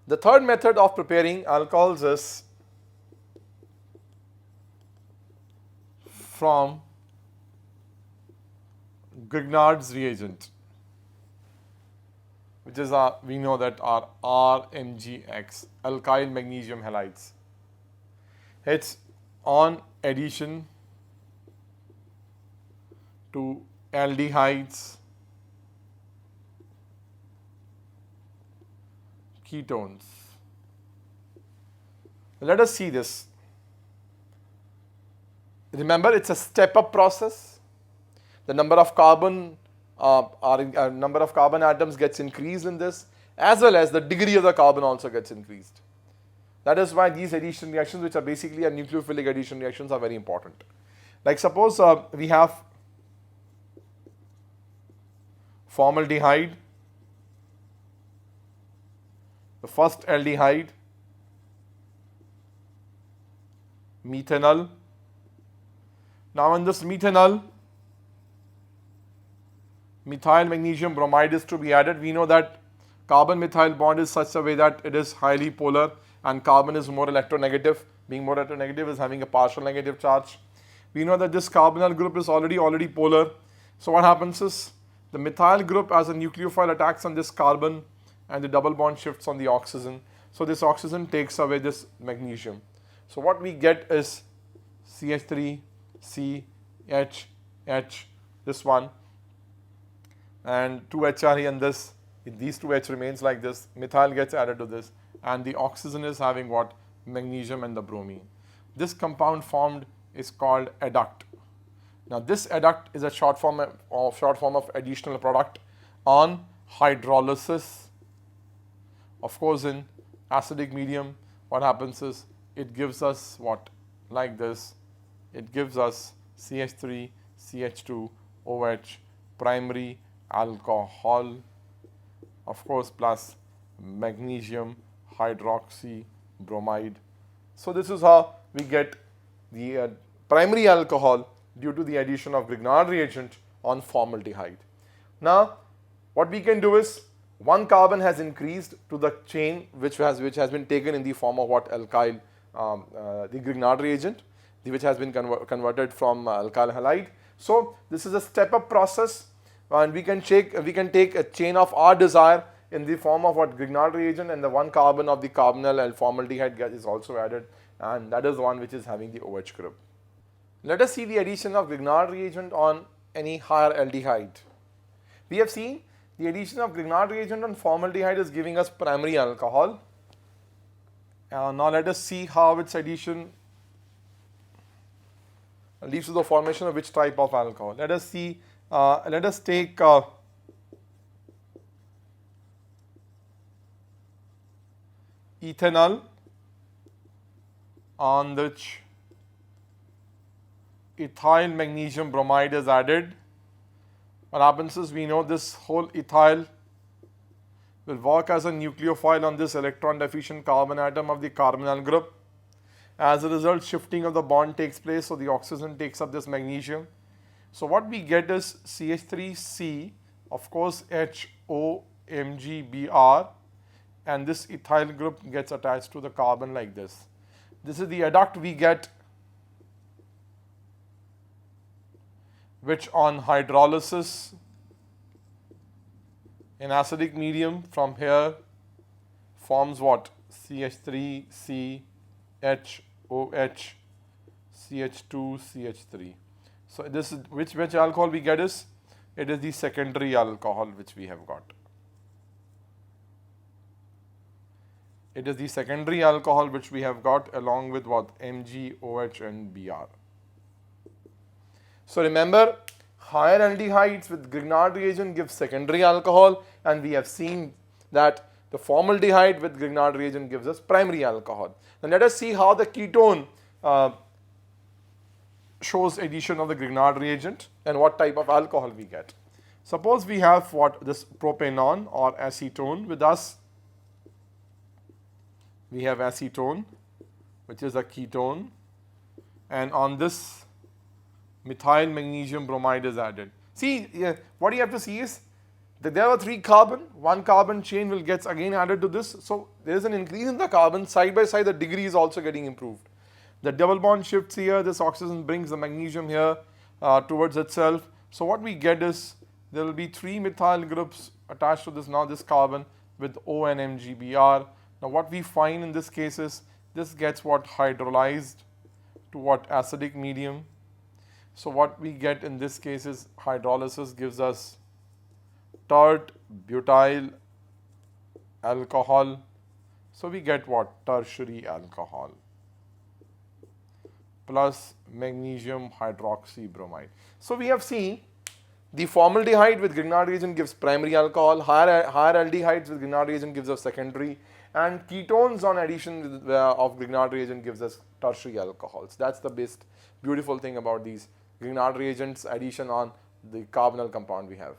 The third method of preparing alcohols is from Grignard's reagent, which is we know that are RMgX, alkyl magnesium halides. It's on addition to aldehydes, ketones. Let us see this. Remember, it's a step-up process. The number of carbon number of carbon atoms gets increased in this, as well as the degree of the carbon also gets increased. That is why these addition reactions, which are basically a nucleophilic addition reactions, are very important. Like suppose we have formaldehyde, the first aldehyde, methanol. Now in this methanol, methyl magnesium bromide is to be added. We know that carbon methyl bond is such a way that it is highly polar and carbon is more electronegative. Being more electronegative is having a partial negative charge. We know that this carbonyl group is already polar. So what happens is the methyl group as a nucleophile attacks on this carbon and the double bond shifts on the oxygen. So this oxygen takes away this magnesium. So what we get is CH3, C, H, H, this one, and 2H are here, and this, these 2H remains like this, methyl gets added to this, and the oxygen is having what? Magnesium and the bromine. This compound formed is called adduct. Now this adduct is a short form of additional product on hydrolysis. Of course, in acidic medium, what happens is it gives us what? Like this. It gives us CH3, CH2, OH, primary alcohol, of course, plus magnesium hydroxy bromide. So this is how we get the primary alcohol due to the addition of Grignard reagent on formaldehyde. Now, what we can do is one carbon has increased to the chain which has been taken in the form of what? Alkyl, the Grignard reagent, which has been converted from alkyl halide. So this is a step-up process, and we can take a chain of our desire in the form of what? Grignard reagent, and the one carbon of the carbonyl and formaldehyde gas is also added, and that is the one which is having the OH group. Let us see the addition of Grignard reagent on any higher aldehyde. We have seen the addition of Grignard reagent on formaldehyde is giving us primary alcohol. Now let us see how its addition leads to the formation of which type of alcohol. Let us see. Let us take ethanol, on which ethyl magnesium bromide is added. What happens is, we know this whole ethyl will work as a nucleophile on this electron deficient carbon atom of the carbonyl group. As a result, shifting of the bond takes place, so the oxygen takes up this magnesium. So what we get is CH3C, of course HOMgBr, and this ethyl group gets attached to the carbon like this. This is the adduct we get, which on hydrolysis in acidic medium from here forms what? CH3C, HOH, CH2, CH3. So this is which alcohol we get is, it is the secondary alcohol which we have got. It is the secondary alcohol which we have got along with what? Mg, OH and Br. So remember, higher aldehydes with Grignard reagent give secondary alcohol, and we have seen that the formaldehyde with Grignard reagent gives us primary alcohol. Now let us see how the ketone shows addition of the Grignard reagent and what type of alcohol we get. Suppose we have what? This propanone or acetone with us. We have acetone, which is a ketone, and on this methyl magnesium bromide is added. See, what you have to see is There are 3 carbon, 1 carbon chain will get again added to this. So there is an increase in the carbon, side by side the degree is also getting improved. The double bond shifts here, this oxygen brings the magnesium here towards itself. So what we get is there will be 3 methyl groups attached to this now, this carbon with O and MgBr. Now what we find in this case is this gets what hydrolyzed to what acidic medium. So what we get in this case is hydrolysis gives us tert butyl alcohol. So we get what? Tertiary alcohol plus magnesium hydroxybromide. So we have seen the formaldehyde with Grignard reagent gives primary alcohol, higher aldehydes with Grignard reagent gives us secondary, and ketones on addition of Grignard reagent gives us tertiary alcohols. That's the best beautiful thing about these Grignard reagents addition on the carbonyl compound we have.